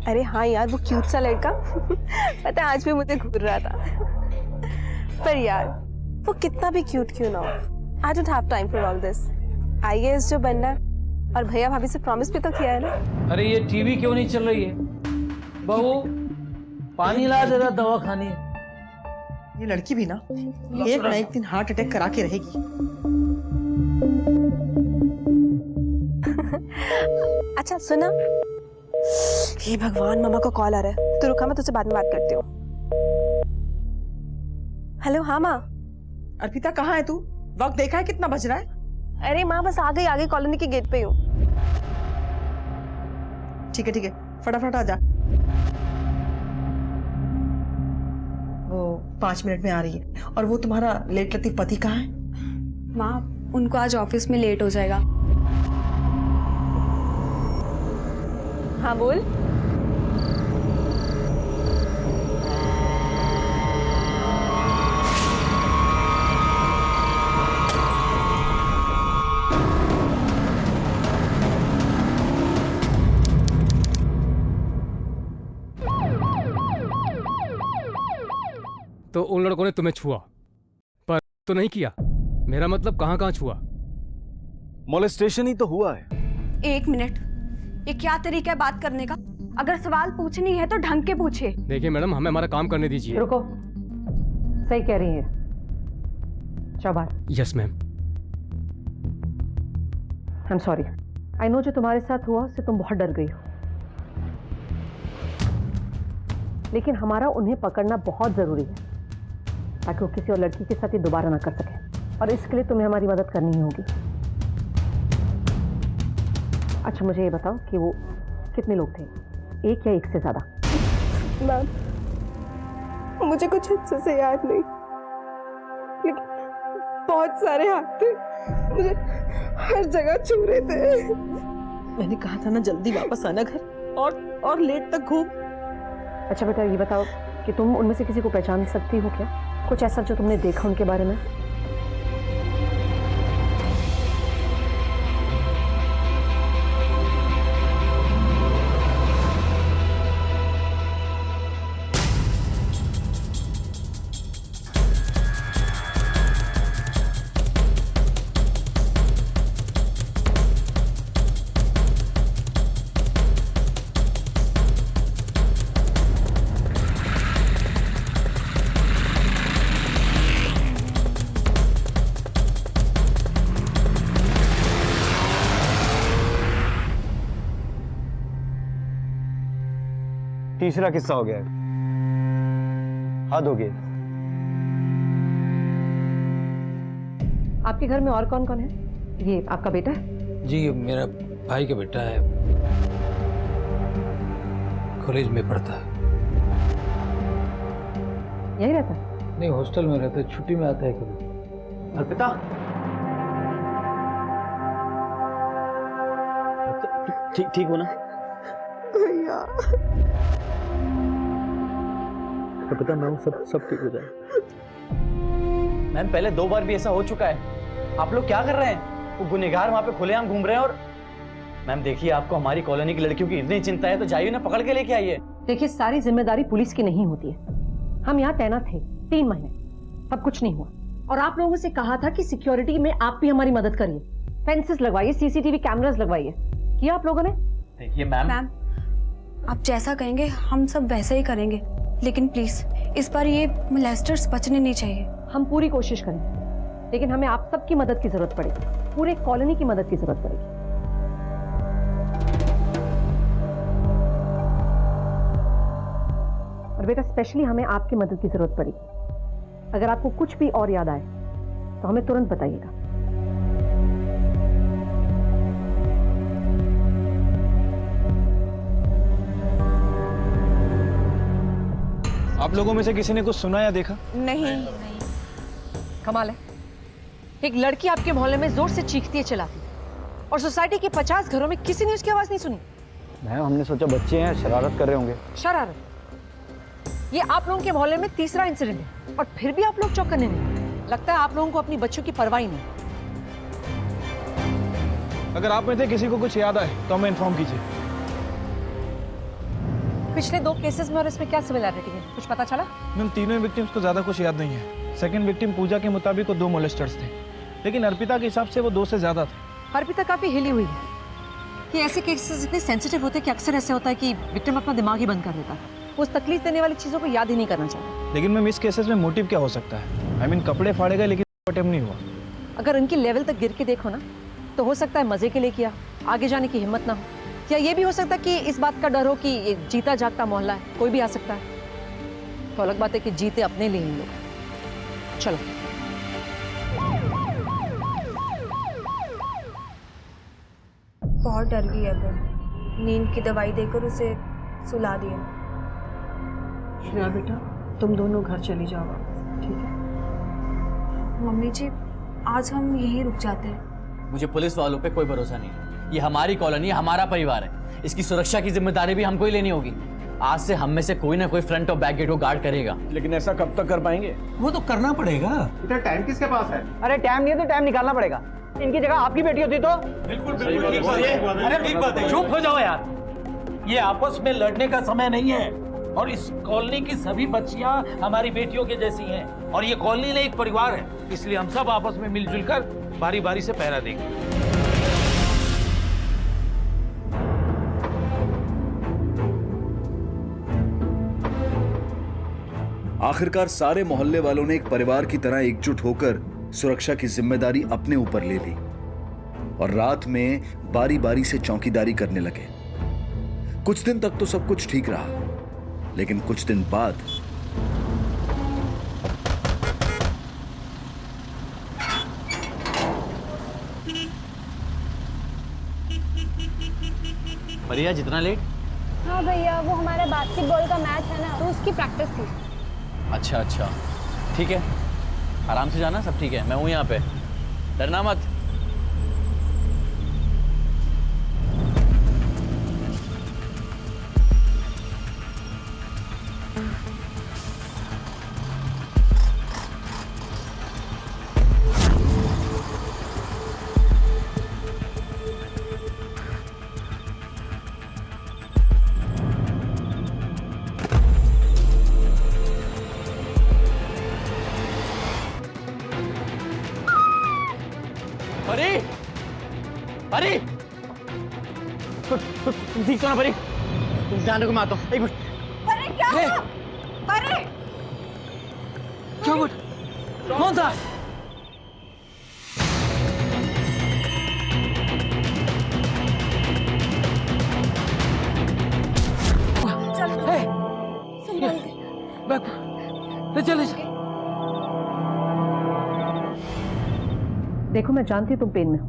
अरे हाँ यार, वो क्यूट सा लड़का पता है आज भी मुझे घूर रहा था। पर यार वो कितना भी क्यूट क्यों ना हो, I don't have time for all this. IAS जो बनना है, और भैया भाभी से प्रॉमिस भी तो किया है ना। अरे ये टीवी क्यों नहीं चल रही है? बहू पानी ला जरा, दवा खानी है। ये लड़की भी ना एक ना एक दिन हार्ट अटैक करा के रहेगी। अच्छा सुना, हे भगवान, मामा का कॉल आ रहा है, तो रुका, मैं तुझसे बाद में बात करती हूँ। हेलो हाँ माँ। अर्पिता कहाँ है तू? वक्त देखा है कितना बज रहा है? अरे माँ बस आ गई, आगे कॉलोनी के गेट पे ही हूँ। ठीक है फटाफट आ जा। वो 5 मिनट में आ रही है। और वो तुम्हारा लेट लतीफ पति कहाँ है? माँ उनको आज ऑफिस में लेट हो जाएगा। हाँ बोल। तो उन लड़कों ने तुम्हें छुआ पर तो नहीं किया, मेरा मतलब कहाँ कहाँ छुआ? मोलेस्टेशन ही तो हुआ है। 1 मिनट, ये क्या तरीका है बात करने का? अगर सवाल पूछनी है तो ढंग के पूछे। देखिए मैडम, हमें हमारा काम करने दीजिए। रुको, सही कह रही है चौबार। Yes ma'am. I am sorry, I know जो तुम्हारे साथ हुआ उससे तुम बहुत डर गई हो, लेकिन हमारा उन्हें पकड़ना बहुत जरूरी है ताकि वो किसी और लड़की के साथ ये दोबारा ना कर सके, और इसके लिए तुम्हें हमारी मदद करनी ही होगी। अच्छा मुझे ये बताओ कि वो कितने लोग थे, एक या एक से ज्यादा? मैम मुझे कुछ अच्छे से याद नहीं, लेकिन बहुत सारे हाथ थे, मुझे हर जगह छू रहे थे। मैंने कहा था ना जल्दी वापस आना घर, और लेट तक घूम। अच्छा बेटा ये बताओ कि तुम उनमें से किसी को पहचान सकती हो क्या? कुछ ऐसा जो तुमने देखा उनके बारे में? तीसरा किस्सा हो गया है, हद हो गई। आपके घर में और कौन कौन है? ये आपका बेटा है? जी मेरा भाई का बेटा है, कॉलेज में पढ़ता है। यही रहता है? नहीं हॉस्टल में रहता है, छुट्टी में आता है कभी। अर्पिता ठीक हो ना? भैया अर्पिता मैं हूँ, सब ठीक हो जाए। मैम पहले 2 बार भी ऐसा हो चुका है। आप लोग क्या कर रहे हैं? वो गुनहगार वहाँ पे खुलेआम घूम रहे हैं। और मैम देखिए, आपको हमारी कॉलोनी की लड़कियों की इतनी चिंता है तो जाइए ना, पकड़ के लेके आइए। देखिए सारी जिम्मेदारी पुलिस की नहीं होती है। हम यहाँ तैनात थे 3 महीने, तब कुछ नहीं हुआ, और आप लोगों से कहा था कि सिक्योरिटी में आप भी हमारी मदद करिए, फेंसेस लगवाइए, सीसीटीवी कैमरास लगवाइए। किया आप लोगों ने? देखिए मैम आप जैसा कहेंगे हम सब वैसे ही करेंगे, लेकिन प्लीज इस बार ये मोलेस्टर्स बचने नहीं चाहिए। हम पूरी कोशिश करेंगे, लेकिन हमें आप सबकी मदद की जरूरत पड़ेगी, पूरे कॉलोनी की मदद की जरूरत पड़ेगी। और बेटा स्पेशली हमें आपकी मदद की जरूरत पड़ेगी। अगर आपको कुछ भी और याद आए तो हमें तुरंत बताइएगा। आप लोगों में से किसी ने कुछ सुना या देखा? नहीं। कमाल है, एक लड़की आपके मोहल्ले में जोर से चीखती है, चिल्लाती है, और सोसाइटी के 50 घरों में किसी ने उसकी आवाज नहीं सुनी। मैम हमने सोचा बच्चे हैं, शरारत कर रहे होंगे। शरारत? ये आप लोगों के मोहल्ले में तीसरा इंसिडेंट है, और फिर भी आप लोग चौकन्ने नहीं। लगता है आप लोगों को अपनी बच्चों की परवाह ही नहीं। अगर आप में से किसी को कुछ याद आए तो हमें इन्फॉर्म कीजिए। पिछले 2 केसेस में और इसमें क्या सिमिलैरिटी है, कुछ पता चला? मैम तीनों विक्टिम्स को ज्यादा कुछ याद नहीं है। सेकंड विक्टिम पूजा के मुताबिक वो 2 मोलेस्टर्स थे, लेकिन अर्पिता के हिसाब से वो 2 से ज्यादा थे। अर्पिता काफी हिली हुई है। कि ऐसे केसेस इतने सेंसिटिव होते हैं कि अक्सर ऐसे होता है कि विक्टिम अपना दिमाग ही बंद कर देता है, उस तकलीफ देने वाली चीजों को याद ही नहीं करना चाहता। लेकिन मैम इस केसेस में मोटिव क्या हो सकता है? आई मीन कपड़े फाड़े गए लेकिन अटेम्प्ट नहीं हुआ। अगर उनकी लेवल तक गिर के देखो ना, तो हो सकता है मजे के लिए किया, आगे जाने की हिम्मत ना हो, या ये भी हो सकता है कि इस बात का डर हो कि ये जीता जागता मोहल्ला है, कोई भी आ सकता है। तो अलग बात है कि जीते अपने लिए ही लोग। चलो बहुत डर गई है वो, नींद की दवाई देकर उसे सुला दिया। श्रेया बेटा, तुम दोनों घर चली जाओ, ठीक है? मम्मी जी, आज हम यहीं रुक जाते हैं। मुझे पुलिस वालों पे कोई भरोसा नहीं है। ये हमारी कॉलोनी है, हमारा परिवार है, इसकी सुरक्षा की जिम्मेदारी भी हमको ही लेनी होगी। आज से हम में से कोई ना कोई फ्रंट और बैक गेट को गार्ड करेगा। लेकिन ऐसा कब तक कर पाएंगे? वो तो करना पड़ेगा। इतना टाइम किसके पास है? अरे टाइम नहीं है तो टाइम निकालना पड़ेगा। इनकी जगह आपकी बेटी होती तो। बिल्कुल बिल्कुल ठीक बात है। अरे ठीक बात है, चुप हो जाओ यार। ये आपस में लड़ने का समय नहीं है, और इस कॉलोनी की सभी बच्चियां हमारी बेटियों के जैसी हैं, और ये कॉलोनी नहीं एक परिवार है, इसलिए हम सब आपस में मिलजुल कर बारी बारी से पहरा देंगे। आखिरकार सारे मोहल्ले वालों ने एक परिवार की तरह एकजुट होकर सुरक्षा की जिम्मेदारी अपने ऊपर ले ली और रात में बारी बारी से चौकीदारी करने लगे। कुछ दिन तक तो सब कुछ ठीक रहा, लेकिन कुछ दिन बाद भैया जितना लेट? हाँ भैया, वो हमारा बास्केटबॉल का मैच है ना, तो उसकी प्रैक्टिस थी। अच्छा अच्छा, ठीक है, आराम से जाना, सब ठीक है, मैं हूँ यहाँ पे, डरना मत। अरे अरे ठीक तो ना परी, ध्यान रखो, मैं आता हूँ। एक मिनट। अरे क्या हुआ? अरे क्या हुआ? कौन था? चल देखो, मैं जानती हूँ तुम पेन में हो,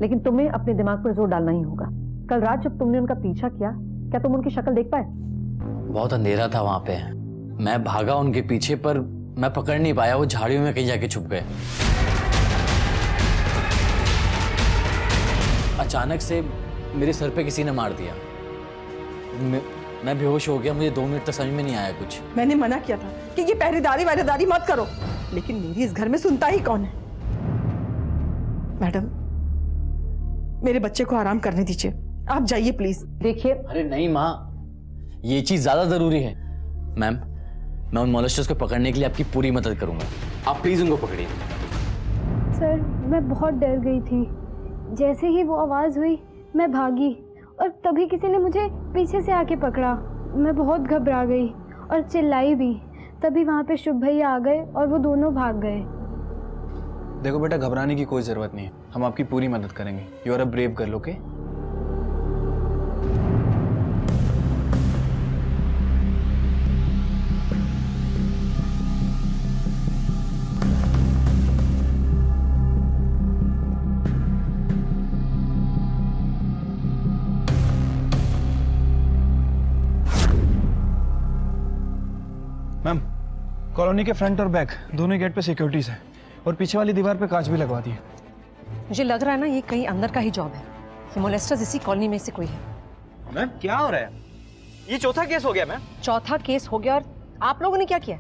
लेकिन तुम्हें अपने दिमाग पर जोर डालना ही होगा। कल रात जब तुमने उनका पीछा किया, क्या तुम उनकी शक्ल देख पाए? बहुत अंधेरा था वहां पे, मैं भागा उनके पीछे, पर मैं पकड़ नहीं पाया, वो झाड़ियों में कहीं जाके छुप गए। अचानक से मेरे सर पे किसी ने मार दिया, मैं बेहोश हो गया, मुझे 2 मिनट तक समझ में नहीं आया कुछ। मैंने मना किया था कि ये पहरेदारी मत करो, लेकिन मेरी इस घर में सुनता ही कौन है? मैडम, मेरे बच्चे को आराम करने दीजिए, आप जाइए प्लीज। देखिए, अरे नहीं माँ, ये चीज ज्यादा जरूरी है। मैम, मैं उन मॉलेस्टर्स को पकड़ने के लिए आपकी पूरी मदद करूंगा, आप प्लीज उनको पकड़िए। सर, मैं बहुत डर गई थी। जैसे ही वो आवाज़ हुई, मैं भागी और तभी किसी ने मुझे पीछे से आके पकड़ा। मैं बहुत घबरा गई और चिल्लाई भी। तभी वहाँ पे शुभ भैया आ गए और वो दोनों भाग गए। देखो बेटा, घबराने की कोई जरूरत नहीं है, हम आपकी पूरी मदद करेंगे। You are a brave girl, okay? Ma'am, colony के फ्रंट और बैक दोनों गेट पे सिक्योरिटीज है, और पीछे वाली दीवार पे कांच भी लगवा दिए। मुझे लग रहा है ना, ये कहीं अंदर का ही जॉब है। ये मोलेस्टर्स इसी कॉलोनी में से कोई है। मैम क्या हो रहा है? ये चौथा केस हो गया मैम। चौथा केस हो गया, और आप लोगों ने क्या किया?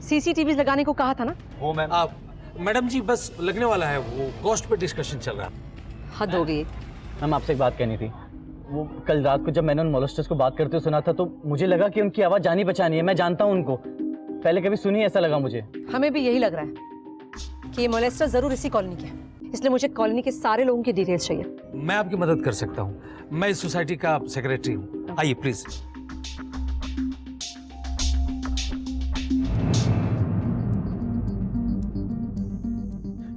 सीसीटीवी लगाने को कहा था ना। हो मैम। आप मैडम जी, बस लगने वाला है, वो कॉस्ट पे डिस्कशन चल रहा है। हद हो गई। मैम आपसे एक बात कहनी थी। वो कल रात को जब मैंने उन मोलेस्टर्स को बात करते हुए सुना था तो मुझे लगा कि उनकी आवाज़ जानी पहचानी है, मैं जानता हूँ उनको, पहले कभी सुनी ऐसा लगा मुझे। हमें भी यही लग रहा है कि ये मोलेस्टर जरूर इसी कॉलोनी के है, इसलिए मुझे कॉलोनी के सारे लोगों की डिटेल्स चाहिए। मैं आपकी मदद कर सकता हूँ, मैं इस सोसाइटी का सेक्रेटरी हूँ। आइए प्लीज।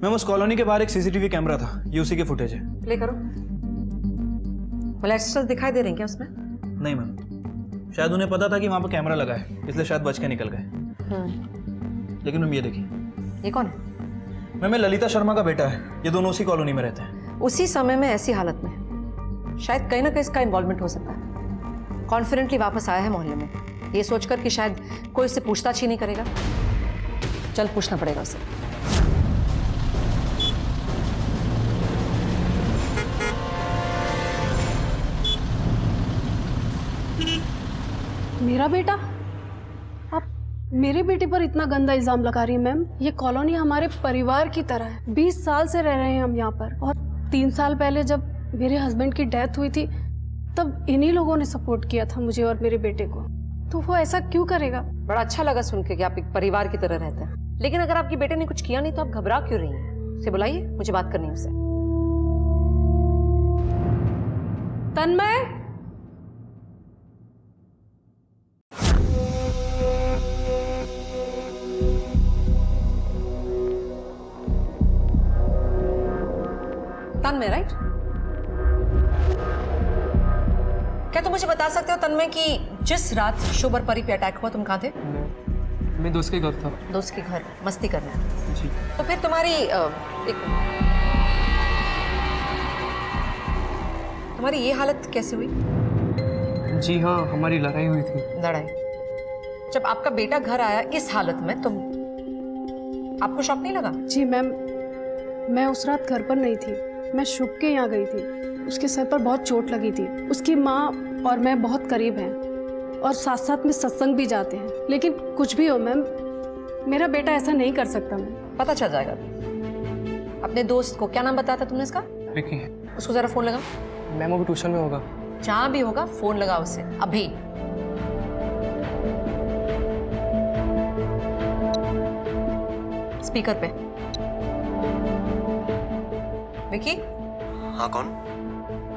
मैम उस कॉलोनी के बाहर एक सीसीटीवी कैमरा था, ये उसी के फुटेज है। प्ले करो। मोलेस्टर्स दिखाई दे रहे हैं क्या उसमें? नहीं मैम, शायद उन्हें पता था कि वहां पर कैमरा लगा है, इसलिए शायद बच के निकल गए। लेकिन मैम ये देखिए, ये कौन है? मैम ये ललिता शर्मा का बेटा है, ये दोनों उसी कॉलोनी में रहते हैं। उसी समय में ऐसी हालत में शायद कहीं ना कहीं इसका इन्वॉल्वमेंट हो सकता है। कॉन्फिडेंटली वापस आया है मोहल्ले में, ये सोचकर कि शायद कोई उससे पूछताछ ही नहीं करेगा। चल पूछना पड़ेगा उसे। मेरा बेटा? आप मेरे बेटे पर इतना गंदा इल्जाम लगा रही हैं मैम? ये कॉलोनी हमारे परिवार की तरह है, 20 साल से रह रहे हैं हम यहाँ पर, और 3 साल पहले जब मेरे हस्बैंड की डेथ हुई थी तब इन्हीं लोगों ने सपोर्ट किया था मुझे और मेरे बेटे को, तो वो ऐसा क्यों करेगा? बड़ा अच्छा लगा सुन के कि आप एक परिवार की तरह रहते हैं, लेकिन अगर आपके बेटे ने कुछ किया नहीं तो आप घबरा क्यों रही हैं? उसे बुलाइए, मुझे बात करनी है उससे। तन्मय, तन्मय राइट? क्या तुम मुझे बता सकते हो तन्मय कि जिस रात शुभ और परी पे अटैक हुआ तुम कहाँ थे? मैं दोस्त के घर था। दोस्त के घर मस्ती करने? जी। तो फिर तुम्हारी ये हालत कैसे हुई? जी हाँ, हमारी लड़ाई हुई थी। लड़ाई? जब आपका बेटा घर आया इस हालत में तुम, आपको शॉक नहीं लगा? जी मैम, मैं उस रात घर पर नहीं थी, मैं शुभ के यहाँ गई थी। उसके सर पर बहुत चोट लगी थी, उसकी माँ और मैं बहुत करीब हैं और साथ साथ में सत्संग भी जाते हैं, लेकिन कुछ भी हो मैम, मेरा बेटा ऐसा नहीं कर सकता। मैम पता चल जाएगा। अपने दोस्त को क्या नाम बताया था तुमने इसका? विकी। उसको जरा फोन लगा। मैम वो भी ट्यूशन में होगा। जहाँ भी होगा फोन लगा उसे अभी। स्पीकर पे। विकी? हाँ कौन?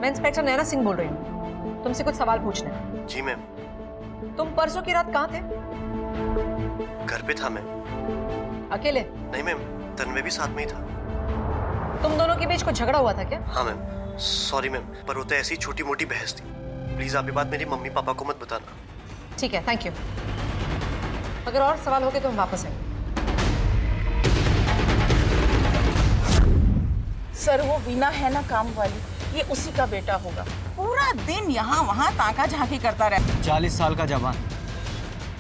मैं इंस्पेक्टर नैना सिंह बोल रही हूँ, तुमसे कुछ सवाल पूछने हैं। जी मैम। तुम परसों की रात कहाँ थे? घर पे था मैं। अकेले? नहीं मैम, तन्मय भी साथ में ही था। तुम दोनों के बीच कुछ झगड़ा हुआ था क्या? हाँ मैम, सॉरी मैम, पर वो तो ऐसी छोटी मोटी बहस थी। प्लीज आप ये बात मेरी मम्मी पापा को मत बताना। ठीक है, थैंक यू। अगर और सवाल हो गए तो हम वापस आएंगे। सर वो वीना है ना काम वाली, ये उसी का बेटा होगा। पूरा दिन यहाँ वहाँ ताका झांकी करता रहता। 40 साल का जवान,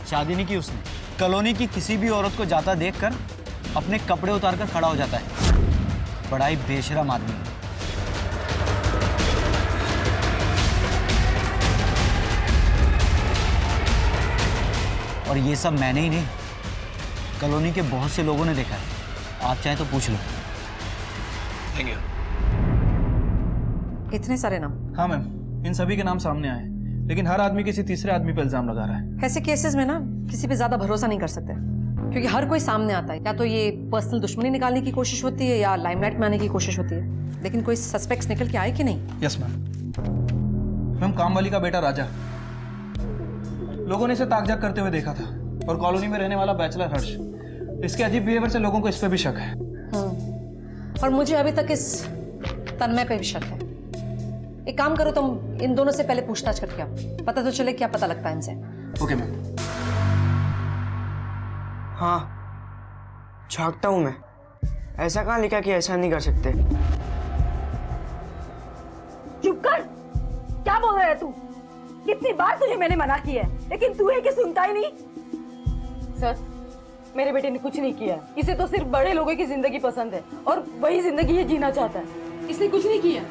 शादी नहीं की उसने, कॉलोनी की किसी भी औरत को जाता देखकर अपने कपड़े उतारकर खड़ा हो जाता है। बड़ा ही बेशरम आदमी है। और ये सब मैंने ही नहीं, कॉलोनी के बहुत से लोगों ने देखा है। आप चाहे तो पूछ लो। Thank you. इतने सारे नाम? हाँ मैम, इन सभी के नाम सामने आए, लेकिन हर आदमी किसी तीसरे आदमी पर इल्जाम लगा रहा है। ऐसे केसेस में ना किसी पे ज्यादा भरोसा नहीं कर सकते, क्योंकि हर कोई सामने आता है। या तो ये पर्सनल दुश्मनी निकालने की कोशिश होती है या लाइमलाइट में आने की कोशिश होती है, लेकिन कोई सस्पेक्ट्स निकल के आए कि नहीं? Yes ma'am. मैम कामवाली का बेटा राजा, लोगों ने इसे ताकझाक करते हुए देखा था, और कॉलोनी में रहने वाला बैचलर हर्ष, इसके अजीब बिहेवियर से लोगों को इस पे भी शक है। और मुझे अभी तक इस तन्मय पे भी शक है। एक काम करो, तुम इन दोनों से पहले पूछताछ करके आओ, पता तो चले क्या पता लगता है इनसे। Okay ma'am. हाँ, झांकता हूं मैं। ऐसा कहाँ लिखा कि ऐसा नहीं कर सकते? चुप कर, क्या बोल रहा है तू? कितनी बार तुझे मैंने मना किया है, लेकिन तू है कि सुनता ही नहीं। सर, मेरे बेटे ने कुछ नहीं किया है, इसे तो सिर्फ बड़े लोगों की जिंदगी पसंद है और वही जिंदगी ये जीना चाहता है। इसने कुछ नहीं किया।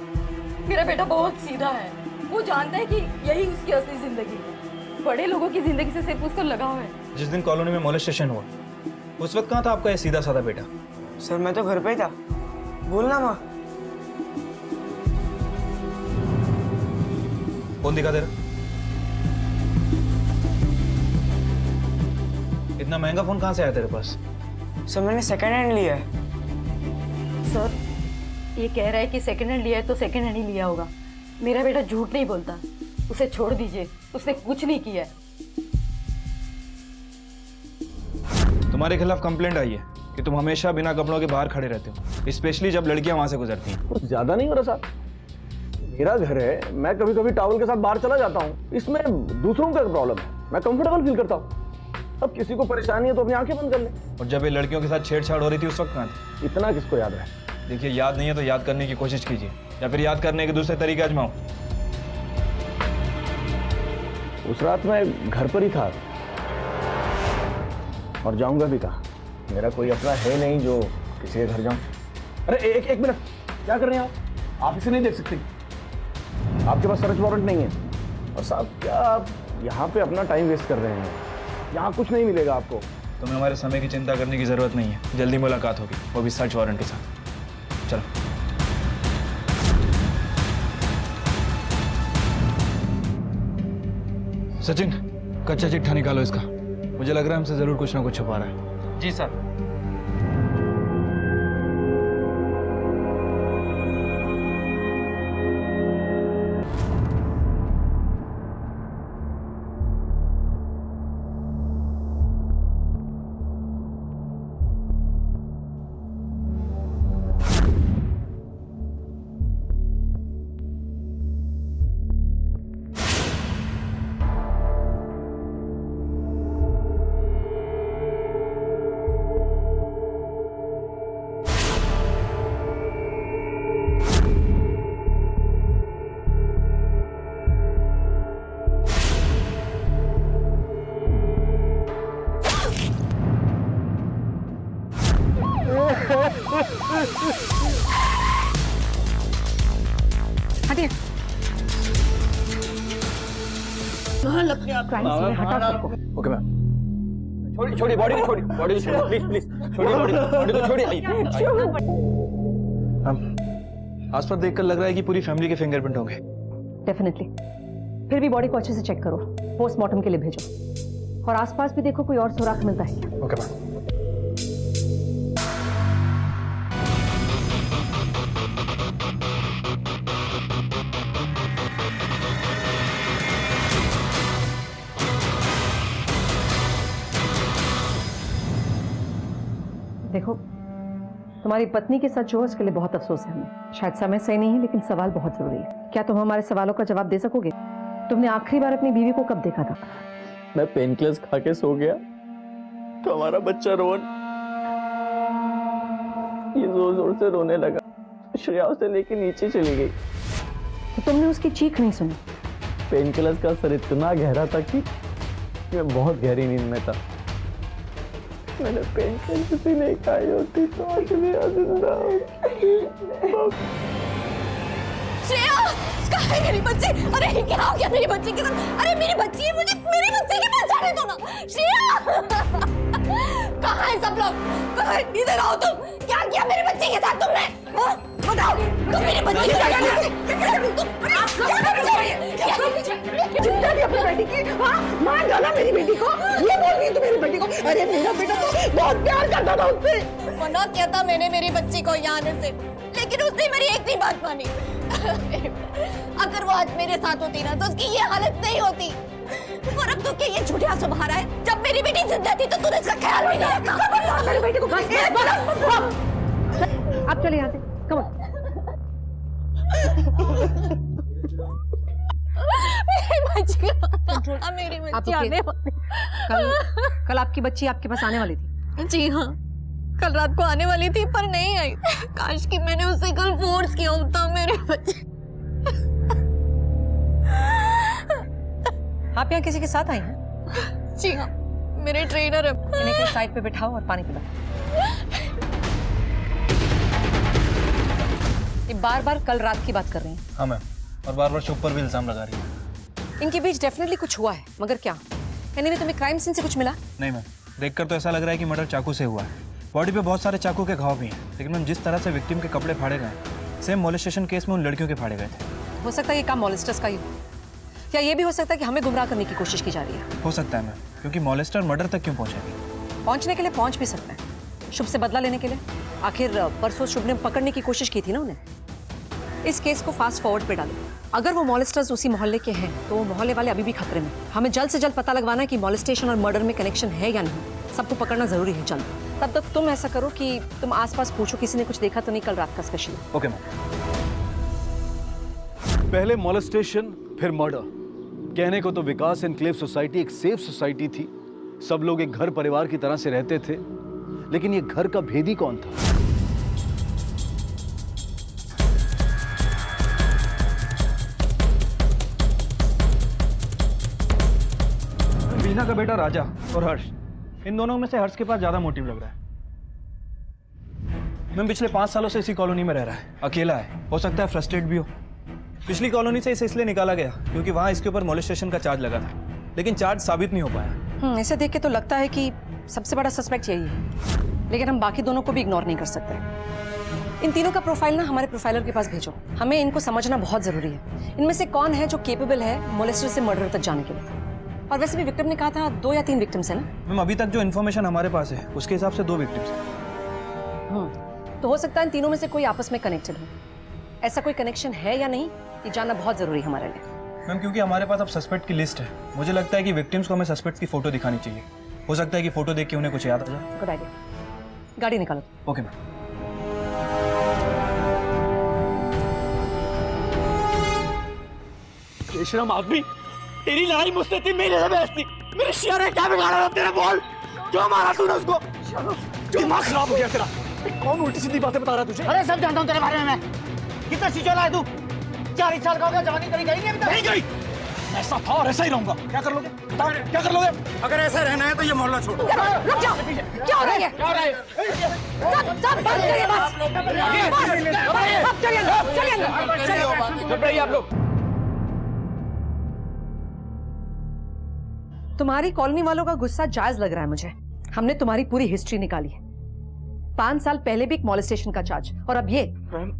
मेरा बेटा बहुत सीधा है, वो जानता है कि यही उसकी असली जिंदगी है। बड़े लोगों की जिंदगी से सिर्फ उसको लगाव है। जिस दिन कॉलोनी में मोलेस्टेशन हुआ, उस वक्त कहाँ था आपका ये सीधा साधा बेटा? सर मैं तो घर पे ही था। बोलना माँ। फोन दिखा दे रहा। इतना महंगा फोन कहाँ से आया तेरे पास? सर मैंने सेकंड हैंड लिया है। सर ये कह रहा है कि सेकंड हैंड लिया है तो सेकंड हैंड ही लिया होगा। मेरा बेटा झूठ नहीं बोलता, उसे छोड़ दीजिए, उसने कुछ नहीं किया है। तुम्हारे खिलाफ कंप्लेंट आई है कि तुम हमेशा बिना कपड़ों के बाहर खड़े रहते हो, स्पेशली जब लड़कियां वहां से गुजरती हैं। कुछ ज्यादा नहीं हो रहा साहब, मेरा घर है, मैं कभी कभी टॉवल के साथ बाहर चला जाता हूँ, इसमें दूसरों का प्रॉब्लम है, मैं कंफर्टेबल फील करता हूँ। अब किसी को परेशानी है तो अपनी आंखें बंद कर ले। और जब ये लड़कियों के साथ छेड़छाड़ हो रही थी उस वक्त कहाँ थे? इतना किसको याद है? देखिए, याद नहीं है तो याद करने की कोशिश कीजिए, या फिर याद करने के दूसरे तरीके आजमाओ। उस रात मैं घर पर ही था और जाऊंगा भी कहाँ, मेरा कोई अपना है नहीं जो किसी के घर जाऊं। अरे एक मिनट, क्या कर रहे हैं आप इसे नहीं देख सकते? आपके पास सर्च वारंट नहीं है। और साहब क्या आप यहाँ पे अपना टाइम वेस्ट कर रहे हैं? यहाँ कुछ नहीं मिलेगा आपको। तुम्हें हमारे समय की चिंता करने की जरूरत नहीं है, जल्दी मुलाकात होगी, वो भी सर्च वारंट के साथ। चलो। सचिन, कच्चा चिट्ठा निकालो इसका, मुझे लग रहा है हमसे जरूर कुछ ना कुछ छुपा रहा है। जी सर। हटिए। कहाँ लग गया? हटा सबको। Okay ma'am. छोड़िए बॉडी को, छोड़िए बॉडी को, छोड़िए प्लीज प्लीज, छोड़िए बॉडी को, छोड़िए। आसपास देखकर लग रहा है कि पूरी फैमिली के फिंगरप्रिंट होंगे। डेफिनेटली। फिर भी बॉडी को अच्छे से चेक करो, पोस्टमार्टम के लिए भेजो, और आसपास भी देखो कोई और सुराग मिलता है क्या। Okay ma'am. देखो, तुम्हारी पत्नी के साथ जो है उसके लिए बहुत अफसोस है हमें। शायद समय सही नहीं है, लेकिन सवाल बहुत जरूरी है। क्या तुम हमारे सवालों का जवाब दे सकोगे? तुमने आखिरी बार अपनी बीवी को कब देखा था? मैं पेन किलर्स खा के सो गया तो हमारा बच्चा रोहन ये जोर जोर से रोने लगा, श्रेया उसे लेके नीचे चली गई। तो तुमने उसकी चीख नहीं सुनी? पेन किलर्स का असर इतना गहरा था कि मैं बहुत गहरी नींद में था। मैंने पेन किलर्स भी नहीं खाई होती तो आज मेरा जिंदा। श्रेया, कहाँ है मेरी बच्ची? अरे क्या हो गया मेरी बच्ची के साथ? अरे मेरी बच्ची है, मुझे मेरी बच्ची की पहचाने दो ना। श्रेया, कहाँ है सब लोग? इधर आओ तुम। क्या किया मेरी बच्ची के साथ तुमने? बताओ, तुम मेरी बच्ची के साथ चिंता भी अपनी बेटी की, हाँ मार डाला मेरी बेटी को, ये बोल रही तू मेरी बेटी को? अरे मेरा बेटा तो बहुत प्यार करता था उससे। मना किया था मैंने मेरी बच्ची को यहाँ आने से, लेकिन उसने मेरी एक भी बात मानी। अगर वो आज मेरे साथ होती ना तो उसकी ये हालत नहीं होती। और अब तो क्या ये झूठे आंसू बहा रहा है? जब मेरी बेटी जिंदा थी तो तूने इसका ख्याल भी नहीं रखा। मेरी बेटी को आप चले यहाँ से, कम ऑन। मेरी बच्ची आने वाली। कल आपकी बच्ची आपके पास आने वाली थी? जी हाँ, कल रात को आने वाली थी पर नहीं आई। काश कि मैंने उसे कल फोर्स किया होता। मेरे बच्चे। आप यहाँ किसी के साथ आई हैं? जी हाँ, मेरे ट्रेनर है। इन्हें साइड पे बिठाओ और पानी पिलाओ। ये बार बार कल रात की बात कर रही हैं। हाँ मैम, और बार बार शुभ पर भी इल्जाम लगा रही है। इनके बीच डेफिनेटली कुछ हुआ है, मगर क्या? एनीवे, तुम्हें क्राइम सीन से कुछ मिला? नहीं मैम, देखकर तो ऐसा लग रहा है कि मर्डर चाकू से हुआ है। बॉडी पे बहुत सारे चाकू के घाव भी हैं, लेकिन मैम जिस तरह से विक्टिम के कपड़े फाड़े गए, सेम मोलेस्टेशन केस में उन लड़कियों के फाड़े गए थे। हो सकता है ये काम मॉलेस्टर्स का ही हो। या ये भी हो सकता है कि हमें गुमराह करने की कोशिश की जा रही है? हो सकता है मैम, क्योंकि मॉलेस्टर मर्डर तक क्यों पहुंचेगी? पहुंचने के लिए पहुंच भी सकते हैं, शुभ से बदला लेने के लिए। आखिर परसों शुभ ने पकड़ने की कोशिश की थी ना उन्हें। इस केस को फास्ट फॉरवर्ड पे डालो। अगर वो मॉलेस्टर्स उसी मोहल्ले के हैं तो वो मोहल्ले वाले अभी भी खतरे में। हमें जल्द से जल्द पता लगवाना है कि मॉलेस्टेशन और मर्डर में कनेक्शन है या नहीं। सबको पकड़ना जरूरी है जल्द। तब तक तुम ऐसा करो कि तुम आसपास पूछो किसी ने कुछ देखा तो नहीं कल रात का स्पेशली। Okay ma'am. पहले मॉलेस्टेशन फिर मर्डर। कहने को तो विकास एनक्लेव सोसाइटी एक सेफ सोसाइटी थी, सब लोग एक घर परिवार की तरह से रहते थे, लेकिन ये घर का भेदी कौन था? वीना का बेटा राजा और हर्ष, इन दोनों में से हर्ष के पास ज्यादा मोटिव लग रहा है। मैम पिछले 5 सालों से इसी कॉलोनी में रह रहा है, अकेला है, हो सकता है फ्रस्ट्रेट भी हो। पिछली कॉलोनी से इसे इसलिए निकाला गया क्योंकि वहां इसके ऊपर मोलेस्टेशन का चार्ज लगा था, लेकिन चार्ज साबित नहीं हो पाया। इसे देख के तो लगता है कि सबसे बड़ा सस्पेक्ट यही है, लेकिन हम बाकी दोनों को भी इग्नोर नहीं कर सकते। इन तीनों का प्रोफाइल ना हमारे प्रोफाइलर के पास भेजो, हमें इनको समझना बहुत जरूरी है। इनमें से कौन है जो केपेबल है मोलेस्टर से मर्डर तक जाने के लिए। और वैसे भी विक्टिम ने कहा था 2 या 3 विक्टिम्स है ना? मैम अभी तक जो इन्फॉर्मेशन हमारे पास है उसके हिसाब से 2 विक्टिम्स हैं। तो हो सकता है इन तीनों में से कोई आपस में कनेक्टेड हो। ऐसा कोई कनेक्शन है या नहीं ये जानना बहुत जरूरी है हमारे लिए। मैम क्योंकि हमारे पास अब सस्पेक्ट की लिस्ट है, मुझे लगता है कि विक्टिम्स को हमें सस्पेक्ट की फोटो दिखानी चाहिए। हो सकता है कि फोटो देख के उन्हें कुछ याद आ जाए। गुड आइडिया, गाड़ी निकालो। Okay ma'am. बेशरम आदमी, तेरी लड़ाई मुझसे थी, मेरे से बहस थी। मेरे शेर है, क्या बिगाड़ा था तेरा? बोल, क्यों मारा तूने उसको? दिमाग खराब हो गया तेरा। कौन उल्टी सीधी बातें बता रहा है तुझे? अरे सब जानता हूँ तेरे बारे में मैं। कितना सिचोला है तू? 40 साल का हो गया, जवानी तेरी गई नहीं अभी तक? नहीं गई। ऐसा था और ऐसा ही रहूंगा। क्या कर लोगे? बताओ, क्या कर लोगे? अगर ऐसा रहना है तो ये मोहल्ला छोड़ो। रुक जाओ, क्या हो रहा है? क्या हो रहा है? सब बंद करिए बस। अब चलिए अंदर, चलिए अंदर, चलिए। चुप रहिए आप लोग। तुम्हारी कॉलोनी वालों का गुस्सा जायज लग रहा है मुझे। हमने तुम्हारी पूरी हिस्ट्री निकाली है। 5 साल पहले भी एक मॉलेस्टेशन का चार्ज, और अब ये। मैम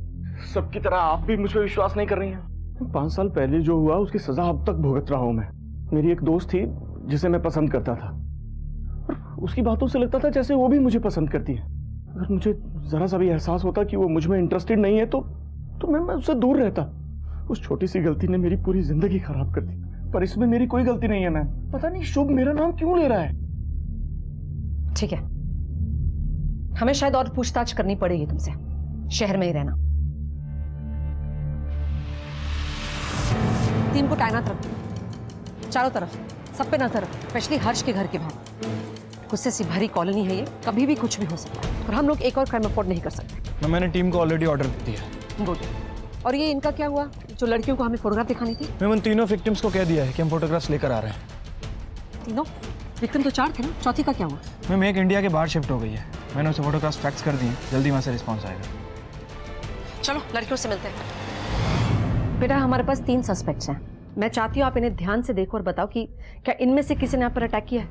सबकी तरह आप भी मुझ पर विश्वास नहीं कर रही हैं। 5 साल पहले जो हुआ उसकी सजा अब तक भुगत रहा हूं मैं। मेरी एक दोस्त थी जिसे मैं पसंद करता था, और उसकी बातों से लगता था जैसे वो भी मुझे पसंद करती है। अगर मुझे जरा सा भी एहसास होता कि वो मुझ में इंटरेस्टेड नहीं है तो मैं उससे दूर रहता। उस छोटी सी गलती ने मेरी पूरी जिंदगी खराब कर दी, पर इसमें मेरी कोई गलती नहीं है मैम। पता नहीं शुभ मेरा नाम क्यों ले रहा है। ठीक है, हमें शायद और पूछताछ करनी पड़ेगी तुमसे। शहर में ही रहना। टीम को तैनात रखो चारों तरफ, सब पे नजर रखो, स्पेशली हर्ष के घर के बाहर। गुस्से से भरी कॉलोनी है ये, कभी भी कुछ भी हो सकता है, और हम लोग एक और क्राइम अफोर्ड नहीं कर सकते। मैंने टीम को ऑलरेडी ऑर्डर दे दिया। गुड। और ये इनका क्या हुआ, जो लड़कियों को हमें फोटोग्राफ दिखानी थी? मैम उन तीनों विक्टिम्स को कह दिया है कि हम फोटोग्राफ्स लेकर आ रहे हैं। तीनों विक्टिम तो 4 थे ना, चौथी का क्या हुआ? मैम एक इंडिया के बाहर शिफ्ट हो गई है, मैंने उसे फोटोग्राफ्स फैक्स कर दिए, जल्दी वहां से रिस्पॉन्स आएगा। चलो लड़कियों से मिलते हैं। बेटा हमारे पास 3 सस्पेक्ट्स हैं। मैं चाहती हूँ आप इन्हें ध्यान से देखो और बताओ कि क्या इनमें से किसी ने आप पर अटैक किया है?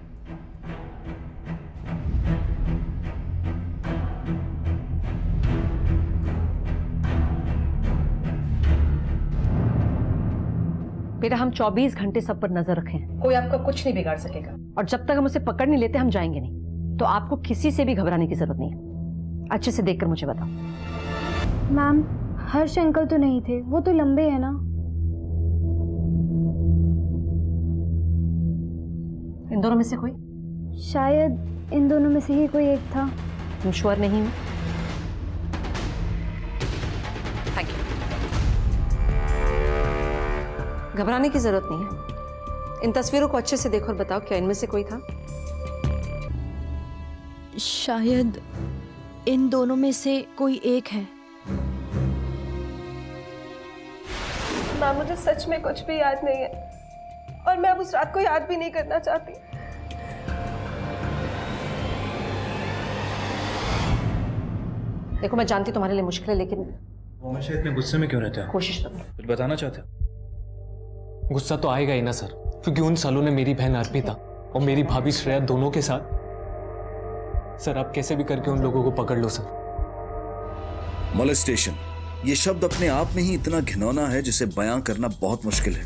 बेटा हम 24 घंटे सब पर नजर रखें, कोई आपका कुछ नहीं बिगाड़ सकेगा, और जब तक हम उसे पकड़ नहीं लेते हम जाएंगे नहीं। तो आपको किसी से भी घबराने की जरूरत नहीं है। अच्छे से देखकर मुझे बताओ। मैम हर्ष अंकल तो नहीं थे, वो तो लंबे हैं ना। इन दोनों में से कोई? शायद इन दोनों में से ही कोई एक था। तुम श्योर नहीं हो? Thank you. घबराने की जरूरत नहीं है। इन तस्वीरों को अच्छे से देखो और बताओ क्या इनमें से कोई था? शायद इन दोनों में से कोई एक है। मैम मुझे सच में कुछ भी याद नहीं है, और मैं अब उस रात को याद भी नहीं करना चाहती। देखो मैं जानती तुम्हारे लिए मुश्किल है, लेकिन वो हमेशा इतने गुस्से में क्यों रहते हैं? कोशिश तो कुछ बताना चाहते हो? गुस्सा तो आएगा ही ना सर, क्योंकि उन सालों ने मेरी बहन अर्पिता और मेरी भाभी श्रेया दोनों के साथ। सर आप कैसे भी करके उन लोगों को पकड़ लो सर। मोलेस्टेशन ये शब्द अपने आप में ही इतना घिनौना है जिसे बयां करना बहुत मुश्किल है।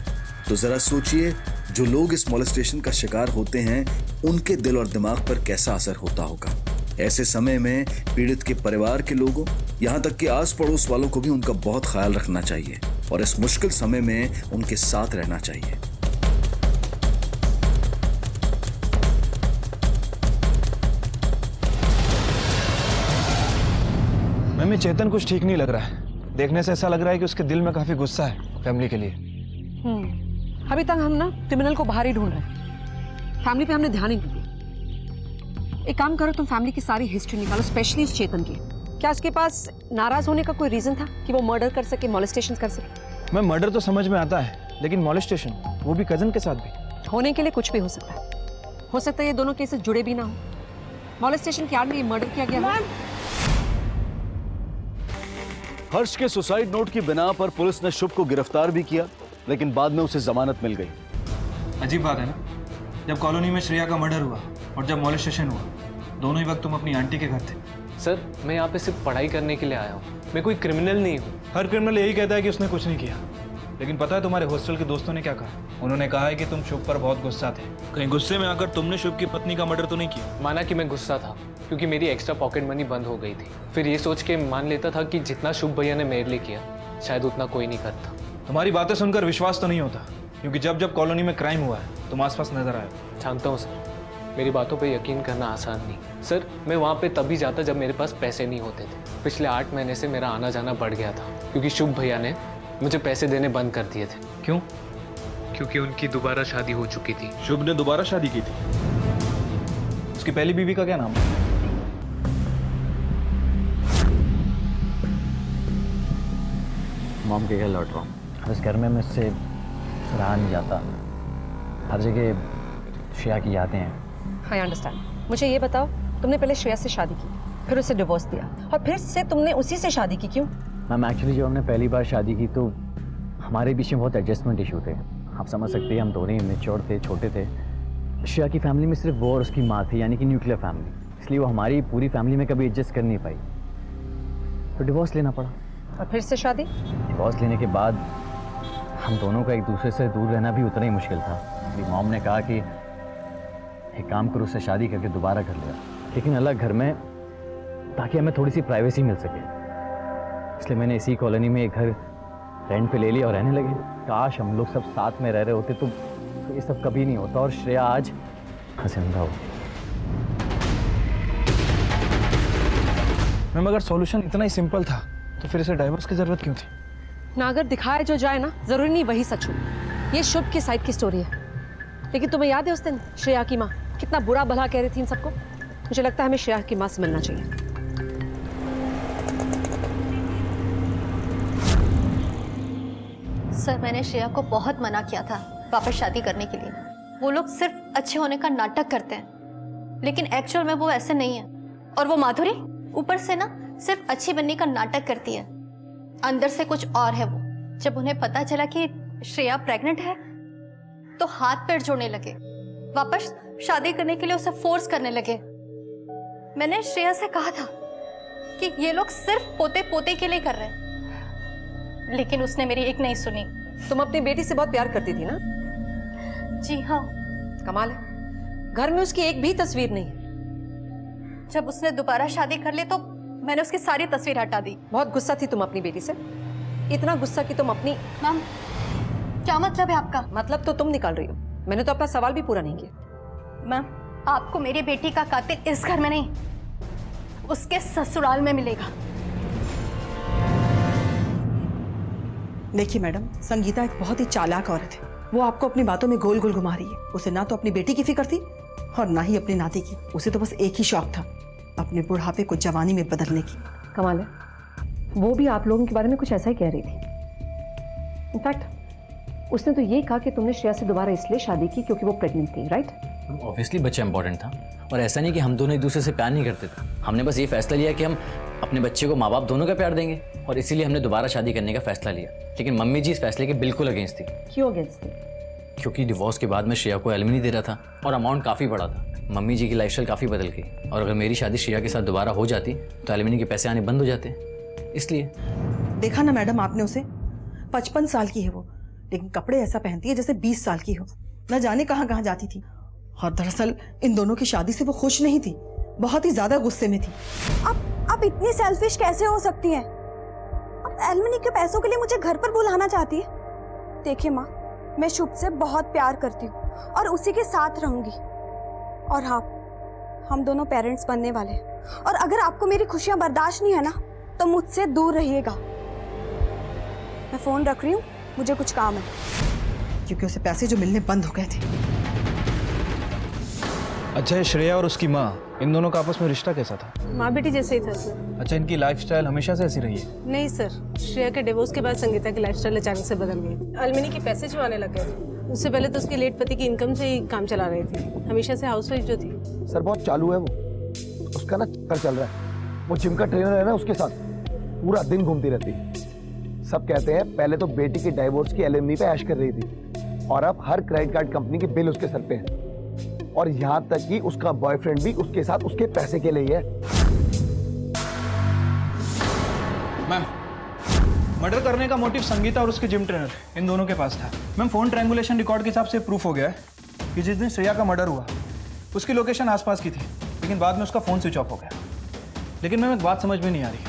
तो जरा सोचिए, जो लोग इस मॉलेस्टेशन का शिकार होते हैं उनके दिल और दिमाग पर कैसा असर होता होगा। ऐसे समय में पीड़ित के परिवार के लोगों, यहाँ तक कि आस पड़ोस वालों को भी उनका बहुत ख्याल रखना चाहिए और इस मुश्किल समय में उनके साथ रहना चाहिए। मैम, ये चेतन कुछ ठीक नहीं लग रहा है। देखने से ऐसा लग रहा है कि उसके दिल में काफी गुस्सा है फैमिली के लिए। अभी तक हम ना क्रिमिनल को बाहर ही ढूंढ रहे हैं, फैमिली पे हमने ध्यान ही नहीं दिया। एक काम करो, तुम फैमिली की सारी हिस्ट्री निकालो, स्पेशली उस चेतन की। क्या उसके पास नाराज होने का कोई रीजन था कि वो मर्डर कर सके, मॉलेस्टेशन कर सके? मैम, मर्डर तो समझ में आता है, लेकिन मॉलेस्टेशन, वो भी कजन के साथ भी। होने के लिए कुछ भी हो सकता है। हो सकता है ये दोनों केसेस जुड़े भी ना हो। मॉलेस्टेशन के आड़ में ये मर्डर किया गया हो। हर्ष के सुसाइड नोट की बिना पर पुलिस ने शुभ को गिरफ्तार भी किया, लेकिन बाद में उसे जमानत मिल गई। अजीब बात है ना, जब कॉलोनी में श्रेया का मर्डर हुआ और जब मॉलेस्टेशन हुआ, दोनों ही वक्त तुम अपनी आंटी के घर थे। सर, मैं यहाँ पे सिर्फ पढ़ाई करने के लिए आया हूँ, मैं कोई क्रिमिनल नहीं हूँ। हर क्रिमिनल यही कहता है कि उसने कुछ नहीं किया, लेकिन पता है तुम्हारे हॉस्टल के दोस्तों ने क्या कहा? उन्होंने कहा है कि तुम शुभ पर बहुत गुस्सा थे। कहीं गुस्से में आकर तुमने शुभ की पत्नी का मर्डर तो नहीं किया? माना कि मैं गुस्सा था क्योंकि मेरी एक्स्ट्रा पॉकेट मनी बंद हो गई थी। फिर ये सोच के मान लेता था कि जितना शुभ भैया ने मेरे लिए किया शायद उतना कोई नहीं करता। तुम्हारी बातें सुनकर विश्वास तो नहीं होता, क्योंकि जब जब कॉलोनी में क्राइम हुआ है तुम आसपास नजर आए। जानता हूँ सर, मेरी बातों पे यकीन करना आसान नहीं। सर, मैं वहाँ पे तभी जाता जब मेरे पास पैसे नहीं होते थे। पिछले 8 महीने से मेरा आना जाना बढ़ गया था क्योंकि शुभ भैया ने मुझे पैसे देने बंद कर दिए थे। क्यों? क्योंकि उनकी दोबारा शादी हो चुकी थी। शुभ ने दोबारा शादी की थी? उसकी पहली बीवी का क्या नाम है? मॉम के घर लौट रहा हूँ। इस घर में मुझसे रहा नहीं जाता, हर जगह श्रेया की यादें हैं। I understand. मुझे ये बताओ, तुमने पहले श्रेया से शादी की, फिर उसे डिवोर्स दिया और फिर से तुमने उसी से शादी की, क्यों? मैम, एक्चुअली जब हमने पहली बार शादी की तो हमारे बीच में बहुत एडजस्टमेंट इशू थे। आप समझ सकते हैं, हम दोनों ही मैच्योर थे, छोटे थे। श्रेया की फैमिली में सिर्फ वो और उसकी माँ थी, यानी कि न्यूक्लियर फैमिली, इसलिए वो हमारी पूरी फैमिली में कभी एडजस्ट कर नहीं पाई, तो डिवोर्स लेना पड़ा। और फिर से शादी? डिवोर्स लेने के बाद हम दोनों का एक दूसरे से दूर रहना भी उतना ही मुश्किल था। मेरी मॉम ने कहा कि एक काम करो, उससे शादी करके दोबारा कर लिया, लेकिन अलग घर में, ताकि हमें थोड़ी सी प्राइवेसी मिल सके। इसलिए मैंने इसी कॉलोनी में एक घर रेंट पे ले लिया और रहने लगे। काश हम लोग सब साथ में रह रहे होते तो ये सब कभी नहीं होता और श्रेया आज जिंदा हो। मैम, अगर सॉल्यूशन इतना ही सिंपल था तो फिर इसे डाइवोर्स की जरूरत क्यों थी? ना, अगर दिखाया जो जाए ना, जरूरी नहीं वही सच हो। ये शुभ की साइड की स्टोरी है, लेकिन तुम्हें याद है उस दिन श्रेया की माँ कितना बुरा भला कह रही थी इन सबको? मुझे लगता है हमें श्रेया की माँ से मिलना चाहिए। सर, मैंने श्रेया को बहुत मना किया था वापस शादी करने के लिए। वो लोग सिर्फ अच्छे होने का नाटक करते हैं, लेकिन एक्चुअल में वो ऐसे नहीं है। और वो माधुरी ऊपर से ना सिर्फ अच्छी बनने का नाटक करती है, अंदर से कुछ और है वो। जब उन्हें पता चला कि श्रेया प्रेग्नेंट है तो हाथ पैर जोड़ने लगे, वापस शादी करने के लिए उसे फोर्स करने लगे। मैंने श्रेया से कहा था कि ये लोग सिर्फ पोते पोते के लिए कर रहे हैं, लेकिन उसने मेरी एक नहीं सुनी। तुम अपनी बेटी से बहुत प्यार करती थी ना? जी हाँ। कमाल है, घर में उसकी एक भी तस्वीर नहीं है। जब उसने दोबारा शादी कर ली तो मैंने उसकी सारी तस्वीर हटा दी। बहुत गुस्सा थी तुम अपनी बेटी से, इतना गुस्सा कि तुम अपनी... मैम, क्या मतलब है आपका? मतलब तो तुम निकाल रही हो, मैंने तो अपना सवाल भी पूरा नहीं किया। मैम, आपको मेरी बेटी का कातिल इस घर में नहीं, उसके ससुराल में मिलेगा। देखिए मैडम, संगीता एक बहुत ही चालाक औरत है। वो आपको अपनी बातों में गोल गोल घुमा रही है। उसे ना तो अपनी बेटी की फिक्र थी और ना ही अपनी नाती की। उसे तो बस एक ही शौक था, अपने बुढ़ापे को जवानी में बदलने की। कमाल है, वो भी आप लोगों के बारे में कुछ ऐसा ही कह रही थी। इनफैक्ट उसने तो ये कहा कि तुमने श्रेया से दोबारा इसलिए शादी की क्योंकि वो प्रेग्नेंट थी, राइट? ऑब्वियसली बच्चा इंपॉर्टेंट था, और ऐसा नहीं कि हम दोनों एक दूसरे से प्यार नहीं करते थे। हमने बस ये फैसला लिया कि हम अपने बच्चे को माँ बाप दोनों का प्यार देंगे, और इसीलिए हमने दोबारा शादी करने का फैसला लिया। लेकिन मम्मी जी इस फैसले के बिल्कुल अगेंस्ट थी। क्यों अगेंस्ट थी? क्योंकि डिवोर्स के बाद मैं श्रेया को एलिमनी दे रहा था और अमाउंट काफ़ी बड़ा था। मम्मी जी की लाइफस्टाइल काफ़ी बदल गई, और अगर मेरी शादी श्रेया के साथ दोबारा हो जाती तो एलिमनी के पैसे आने बंद हो जाते, इसलिए। देखा ना मैडम आपने उसे, 55 साल की है वो, लेकिन कपड़े ऐसा पहनती है जैसे 20 साल की हो। न जाने कहाँ कहाँ जाती थी। और दरअसल इन दोनों की शादी से वो खुश नहीं थी, बहुत ही ज्यादा गुस्से में थी। आप इतनी सेल्फिश कैसे हो सकती हैं? आप एलमनी के पैसों के लिए मुझे घर पर बुलाना चाहती है? देखिए माँ, मैं शुभ से बहुत प्यार करती हूँ और उसी के साथ रहूंगी। और हाँ, हम दोनों पेरेंट्स बनने वाले हैं, और अगर आपको मेरी खुशियां बर्दाश्त नहीं है ना, तो मुझसे दूर रहिएगा। मैं फोन रख रही हूँ, मुझे कुछ काम है। क्योंकि उसे पैसे जो मिलने बंद हो गए थे। अच्छा, ये श्रेया और उसकी माँ, इन दोनों का आपस में रिश्ता कैसा था? माँ बेटी जैसे ही था सर। अच्छा, इनकी लाइफस्टाइल हमेशा से ऐसी रही है? नहीं सर, श्रेया के डिवोर्स के बाद संगीता की लाइफस्टाइल अचानक से बदल गई। अलमिनी के पैसे जो आने लग गए थे। उससे पहले तो उसके लेट पति की इनकम से ही काम चला रही थी, हमेशा से हाउसवाइफ जो थी। सर बहुत चालू है वो, उसका ना चक्कर चल रहा है। वो जिम का ट्रेनर है ना, उसके साथ पूरा दिन घूमती रहती है। सब कहते हैं पहले तो बेटी की डाइवोर्स की एलिमनी पे ऐश कर रही थी, और अब हर क्रेडिट कार्ड कंपनी के बिल उसके सर पे है। और यहाँ तक कि उसका बॉयफ्रेंड भी उसके साथ उसके पैसे के लिए है। मैम, मर्डर करने का मोटिव संगीता और उसके जिम ट्रेनर इन दोनों के पास था। मैम, फोन ट्रायंगुलेशन रिकॉर्ड के हिसाब से प्रूफ हो गया है कि जिस दिन श्रेया का मर्डर हुआ उसकी लोकेशन आसपास की थी, लेकिन बाद में उसका फोन स्विच ऑफ हो गया। लेकिन मैम, एक बात समझ में नहीं आ रही,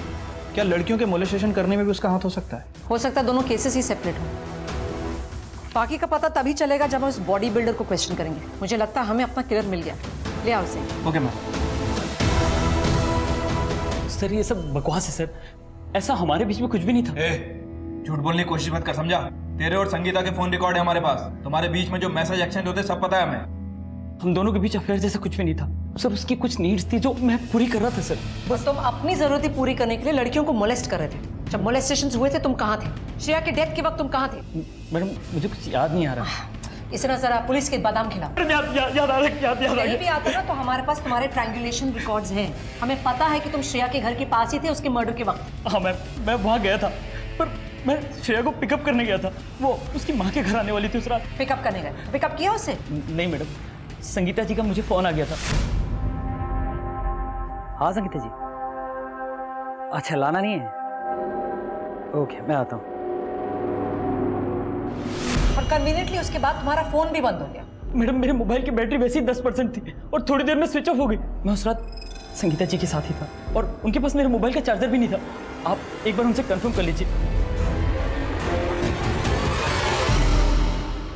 क्या लड़कियों के मोलेस्टेशन करने में भी उसका हाथ हो सकता है? हो सकता है दोनों केसेस ही सेपरेट हो। बाकी का पता तभी चलेगा जब हम उस बॉडी बिल्डर को क्वेश्चन करेंगे। मुझे लगता है हमें अपना किलर मिल गया। ले आओ उसे। Okay ma'am. सर ये सब बकवास है सर, ऐसा हमारे बीच में कुछ भी नहीं था। झूठ बोलने की कोशिश मत कर, समझा? तेरे और संगीता के फोन रिकॉर्ड है हमारे पास। तुम्हारे बीच में जो मैसेज एक्सचेंज होते सब पता है हमें। हम दोनों के बीच अफेयर जैसा कुछ भी नहीं था सर। उसकी कुछ नीड्स थी जो मैं पूरी कर रहा था सर। बस तुम अपनी जरूरतें पूरी करने के लिए लड़कियों को मोलेस्ट कर रहे थे। जब मोलेस्टेशन हुए थे तुम कहाँ थे? श्रेया के डेथ के वक्त तुम कहाँ थे? मैडम मुझे कुछ याद नहीं आ रहा। इस तरह जरा पुलिस के बादाम खिलाओ। याद आ रहा। नहीं भी आता ना तो हमारे पास तुम्हारे ट्रायंगुलेशन रिकॉर्ड्स हैं। हमें पता है कि तुम श्रेया के घर के पास ही थे उसके मर्डर के वक्त। हाँ मैं वहाँ गया था, पर मैं श्रेया को पिकअप करने गया था। वो उसकी माँ के घर आने वाली थी उस रात। पिकअप करने गए? पिकअप किया उसे? नहीं मैडम, संगीता जी का मुझे फोन आ गया था। हाँ संगीता जी, अच्छा लाना नहीं है? ओके मैं आता हूँ। और कन्वीनियंटली उसके बाद तुम्हारा फोन भी बंद हो गया। मैडम मेरे मोबाइल की बैटरी वैसे ही 10% थी और थोड़ी देर में स्विच ऑफ हो गई। मैं उस रात संगीता जी के साथ ही था और उनके पास मेरे मोबाइल का चार्जर भी नहीं था। आप एक बार उनसे कंफर्म कर लीजिए।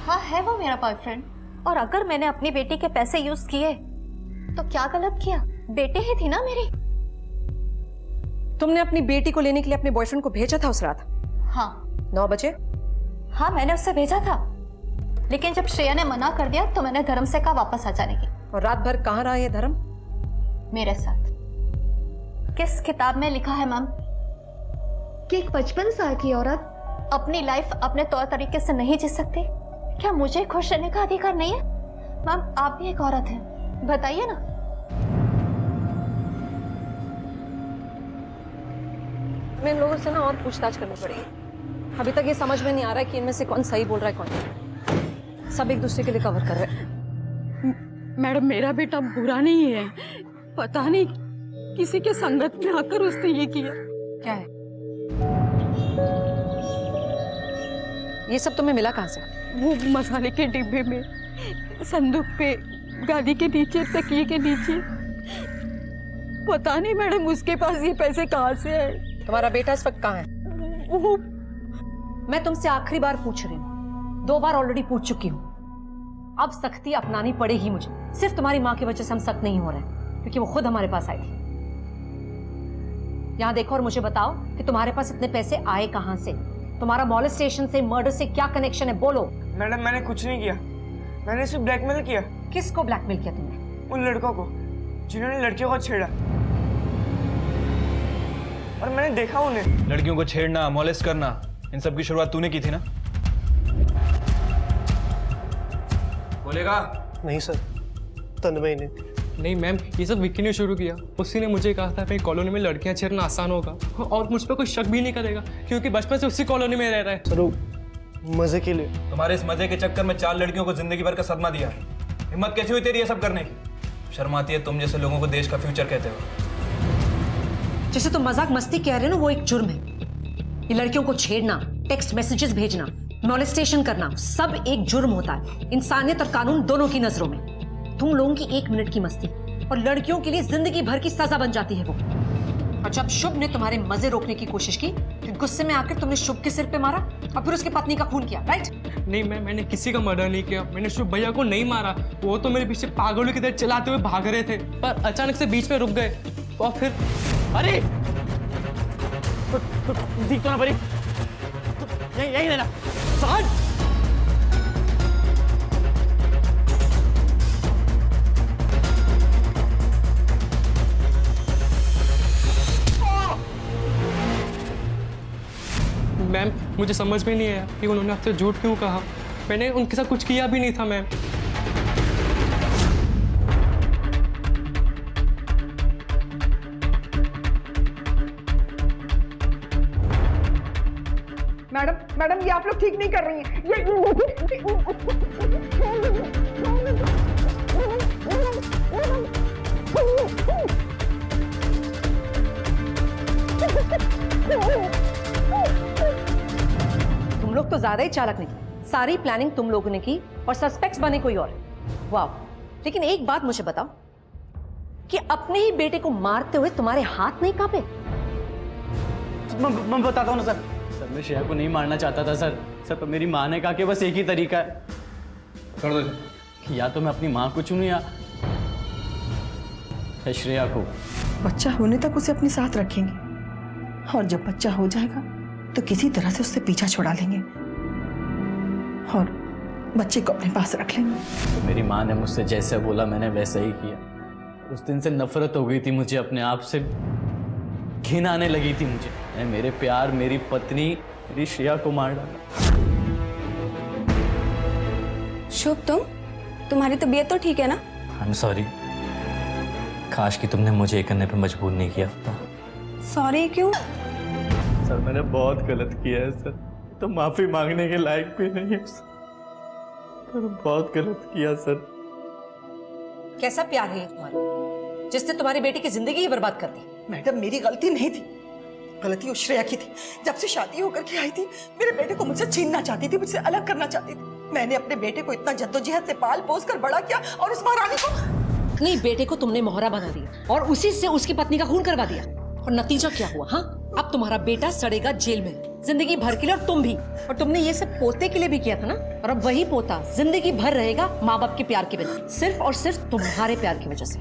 हाँ, है वो मेरा बॉयफ्रेंड। और अगर मैंने अपनी बेटी के पैसे यूज किए तो क्या गलत किया? बेटी ही थी ना मेरी। तुमने अपनी बेटी को लेने के लिए अपने बॉयफ्रेंड को भेजा था उस रात? हाँ। 9 बजे? हाँ, मैंने उससे भेजा था, लेकिन जब श्रेया ने मना कर दिया तो मैंने धर्म से कहा वापस आ जाने की। और रात भर कहाँ रहा ये धर्म? मेरे साथ। किस किताब में लिखा है मैम कि एक 55 साल की औरत अपनी लाइफ अपने तौर तरीके से नहीं जी सकती? क्या मुझे खुश रहने का अधिकार नहीं है? मैम, आप भी एक औरत हैं, बताइए ना। मैं इन लोगों से ना और पूछताछ करनी पड़ेगी। अभी तक ये समझ में नहीं आ रहा है कि इनमें से कौन सही बोल रहा है कौन नहीं। सब एक दूसरे के लिए कवर कर रहे हैं। मैडम, मेरा बेटा बुरा नहीं है, पता नहीं किसी के संगत में आकर उसने ये किया। क्या है ये सब? तुम्हें मिला कहाँ से? वो मसाले के डिब्बे में, संदूक पे, गाड़ी के नीचे, तकिए के नीचे। पता नहीं मैडम उसके पास ये पैसे कहाँ से है। तुम्हारा बेटा इस वक्त कहाँ है? वो मैं तुमसे आखिरी बार पूछ रही हूँ, 2 बार ऑलरेडी पूछ चुकी हूँ। अब सख्ती अपनानी पड़ेगी मुझे। सिर्फ तुम्हारी माँ की वजह से हम सख्त नहीं हो रहे हैं, क्योंकि वो खुद हमारे पास आई थी। यहाँ देखो और मुझे बताओ कि तुम्हारे पास इतने पैसे आए कहाँ से? तुम्हारा मॉलेस्टेशन से, मर्डर से क्या कनेक्शन है? बोलो। मैडम मैंने कुछ नहीं किया, मैंने सिर्फ ब्लैकमेल किया। किसको ब्लैकमेल किया तुमने? उन लड़कों को जिन्होंने लड़कियों को छेड़ा, और मैंने देखा उन्हें। लड़कियों को छेड़ना, मॉलेस्ट करना, इन सब की शुरुआत तूने की थी ना? बोलेगा? नहीं सर, तन्मय ने। नहीं मैम, ये सब विक्की ने शुरू किया। उसी ने मुझे कहा था भाई कॉलोनी में लड़कियां छेड़ना आसान होगा और मुझ पर कोई शक भी नहीं करेगा, क्योंकि बचपन से उसी कॉलोनी में रह रहा है। सर मजे के लिए। तुम्हारे इस मजे के चक्कर में 4 लड़कियों को जिंदगी भर का सदमा दिया। हिम्मत कैसे हुई तेरी ये सब करने की? शर्म आती है तुम जैसे लोगों को देश का फ्यूचर कहते हो। जैसे तुम मजाक मस्ती कह रहे हो ना, वो एक जुर्म है। ये लड़कियों को छेड़ना, टेक्स्ट मैसेजेस भेजना, मॉलेस्टेशन करना सब एक जुर्म होता है, इंसानियत और कानून दोनों की नजरों में। तुम लोगों की 1 मिनट की मस्ती और लड़कियों के लिए जिंदगी भर की सजा बन जाती है वो। और जब शुभ ने तुम्हारे मजे रोकने की कोशिश की, फिर गुस्से में आकर तुमने शुभ के सिर पे मारा और फिर उसकी पत्नी का खून किया, राइट? नहीं मैंने किसी का मर्डर नहीं किया, मैंने शुभ भैया को नहीं मारा। वो तो मेरे पीछे पागलों की तरह चलाते हुए भाग रहे थे, पर अचानक से बीच में रुक गए और फिर अरे दिख तो ना परी, यही रहना सहज। मैम मुझे समझ में नहीं आया कि उन्होंने आपसे झूठ क्यों कहा। मैंने उनके साथ कुछ किया भी नहीं था मैम। मैडम ये आप लोग ठीक नहीं कर रही हैं। तुम लोग तो ज्यादा ही चालाक निकले। सारी प्लानिंग तुम लोगों ने की और सस्पेक्ट्स बने कोई और। वाह, लेकिन एक बात मुझे बताओ कि अपने ही बेटे को मारते हुए तुम्हारे हाथ नहीं कांपे? मैं बताता हूँ ना सर। मैं श्रेया को नहीं मारना चाहता था सर। पर मेरी माँ ने कहा कि बस एक ही तरीका है, कर दो। या तो मैं अपनी माँ को चुनूं या श्रेया को। बच्चा होने तक उसे अपने साथ रखेंगे और जब बच्चा हो जाएगा तो किसी तरह से उससे पीछा छुड़ा लेंगे और बच्चे को अपने पास रख लेंगे। तो मेरी माँ ने मुझसे जैसे बोला मैंने वैसा ही किया। उस दिन से नफरत हो गई थी मुझे, अपने आप से घिन आने लगी थी मुझे। मैंने मेरे प्यार, मेरी पत्नी, मेरी श्रेया को मार डाला। शुभ, तुम्हारी तबीयत तो ठीक है ना? आई एम सॉरी। काश कि तुमने मुझे ये करने पे मजबूर नहीं किया होता। सॉरी क्यों? सर मैंने बहुत गलत किया है सर, तो माफी मांगने के लायक भी नहीं है सर। बहुत गलत किया सर। कैसा प्यार है ये तुम्हारा जिसने तुम्हारी बेटी की जिंदगी ही बर्बाद कर दी? मैडम मेरी गलती नहीं थी, गलती उस श्रेया की थी। जब से शादी होकर के आई थी मेरे बेटे को मुझसे छीनना चाहती थी, मुझसे अलग करना चाहती थी। मैंने अपने बेटे को इतना जद्दोजहद से पाल पोस कर बड़ा किया और उस महारानी को, अपने बेटे को तुमने मोहरा बना दिया और उसी से उसकी पत्नी का खून करवा दिया। और नतीजा क्या हुआ? हाँ, अब तुम्हारा बेटा सड़ेगा जेल में जिंदगी भर के लिए और तुम भी। और तुमने ये सब पोते के लिए भी किया था ना, और अब वही पोता जिंदगी भर रहेगा माँ बाप के प्यार के बिना, सिर्फ और सिर्फ तुम्हारे प्यार की वजह से।